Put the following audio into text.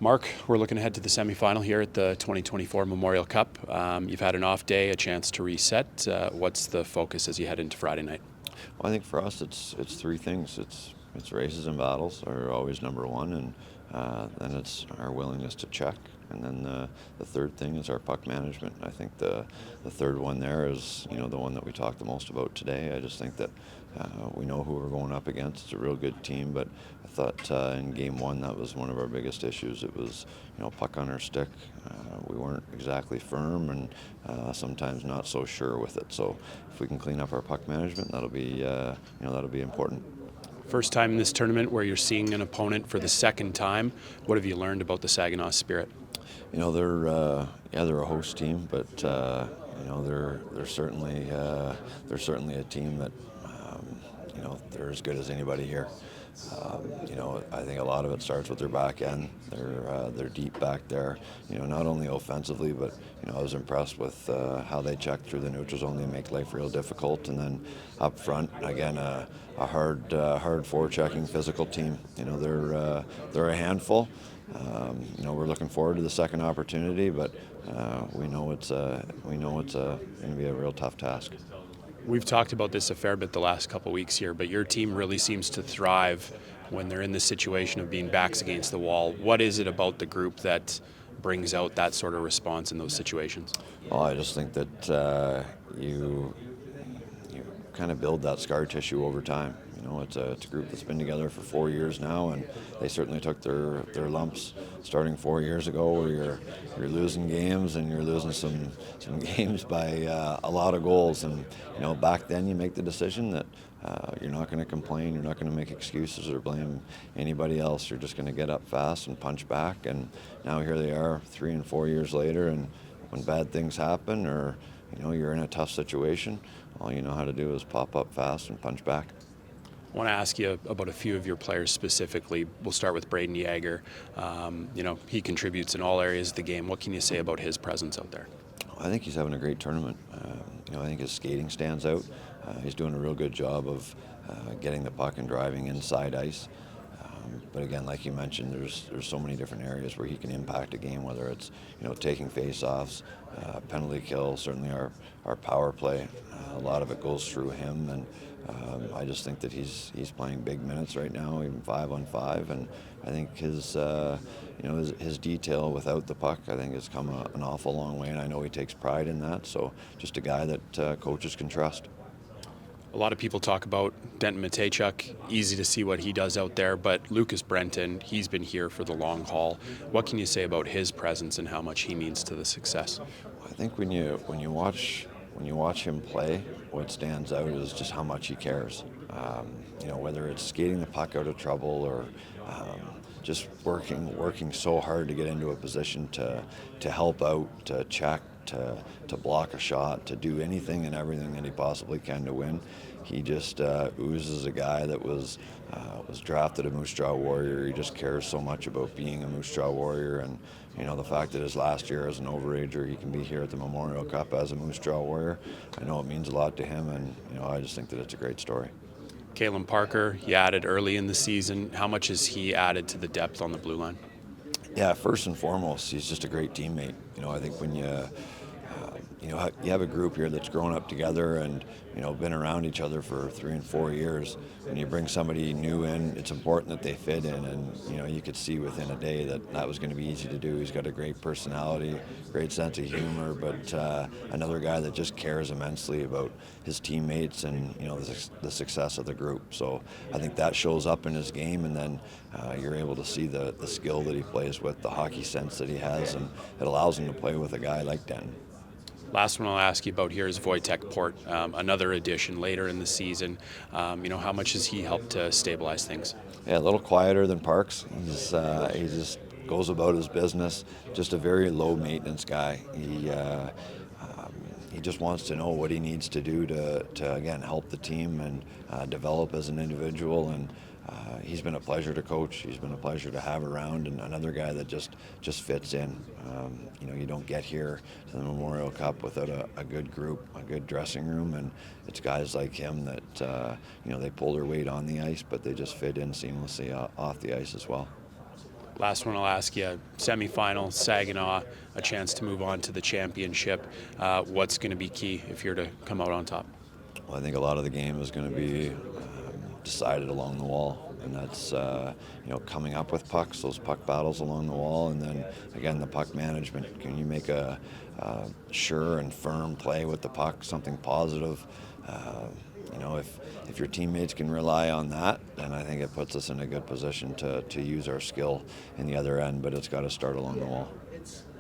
Mark, we're looking ahead to the semifinal here at the 2024 Memorial Cup. You've had an off day, a chance to reset. What's the focus as you head into Friday night? Well, I think for us, it's three things. It's races and battles are always number one, and then it's our willingness to check, and then the third thing is our puck management. I think the third one there is the one that we talked the most about today. I just think that we know who we're going up against. It's a real good team, but I thought in game one that was one of our biggest issues. It was puck on our stick. We weren't exactly firm and sometimes not so sure with it. So if we can clean up our puck management, that'll be important. First time in this tournament where you're seeing an opponent for the second time. What have you learned about the Saginaw Spirit? They're a host team, but they're certainly a team that they're as good as anybody here. I think a lot of it starts with their back end. They're deep back there. Not only offensively, but I was impressed with how they check through the neutral zone. They make life real difficult, and then up front, again, a hard forechecking physical team. They're a handful. We're looking forward to the second opportunity, but we know it's going to be a real tough task. We've talked about this a fair bit the last couple of weeks here, but your team really seems to thrive when they're in the situation of being backs against the wall. What is it about the group that brings out that sort of response in those situations? Well, I just think that you kind of build that scar tissue over time. It's a group that's been together for 4 years now, and they certainly took their lumps starting 4 years ago, where you're losing games and you're losing some games by a lot of goals. And back then you make the decision that you're not going to complain, you're not going to make excuses or blame anybody else. You're just going to get up fast and punch back. And now here they are, 3 and 4 years later, and when bad things happen or you're in a tough situation, all you know how to do is pop up fast and punch back. I want to ask you about a few of your players specifically. We'll start with Braden Yager. He contributes in all areas of the game. What can you say about his presence out there? I think he's having a great tournament. I think his skating stands out. He's doing a real good job of getting the puck and driving inside ice. But again, like you mentioned, there's so many different areas where he can impact a game, whether it's taking face-offs, penalty kill, certainly our power play. A lot of it goes through him, and I just think that he's playing big minutes right now, even 5-on-5, and I think his detail without the puck, I think, has come an awful long way, and I know he takes pride in that. So just a guy that coaches can trust. A lot of people talk about Denton Mateychuk. Easy to see what he does out there, but Lucas Brenton, he's been here for the long haul. What can you say about his presence and how much he means to the success? I think when you watch him play, what stands out is just how much he cares. Whether it's skating the puck out of trouble or just working so hard to get into a position to help out, to check, to block a shot, to do anything and everything that he possibly can to win. He just oozes a guy that was drafted a Moose Jaw Warrior. He just cares so much about being a Moose Jaw Warrior, and the fact that his last year as an overager, he can be here at the Memorial Cup as a Moose Jaw Warrior. I know it means a lot to him, and I just think that it's a great story. Kalen Parker, you added early in the season. How much has he added to the depth on the blue line? Yeah, first and foremost, he's just a great teammate. I think when you have a group here that's grown up together and been around each other for 3 and 4 years. When you bring somebody new in, it's important that they fit in, and you could see within a day that was going to be easy to do. He's got a great personality, great sense of humor, but another guy that just cares immensely about his teammates and the success of the group. So I think that shows up in his game, and then you're able to see the skill that he plays with, the hockey sense that he has, and it allows him to play with a guy like Denton. Last one I'll ask you about here is Wojtek Port, another addition later in the season. How much has he helped to stabilize things? Yeah, a little quieter than Parks. He just goes about his business. Just a very low maintenance guy. He just wants to know what he needs to do to again help the team and develop as an individual. And he's been a pleasure to coach. He's been a pleasure to have around, and another guy that just fits in. You don't get here to the Memorial Cup without a good group, a good dressing room, and it's guys like him that they pull their weight on the ice, but they just fit in seamlessly off the ice as well. Last one I'll ask you, semifinal, Saginaw, a chance to move on to the championship. What's going to be key if you're to come out on top? Well, I think a lot of the game is going to be decided along the wall, and that's coming up with pucks, those puck battles along the wall, and then again the puck management. Can you make a sure and firm play with the puck, something positive? If your teammates can rely on that, then I think it puts us in a good position to use our skill in the other end. But it's got to start along the wall.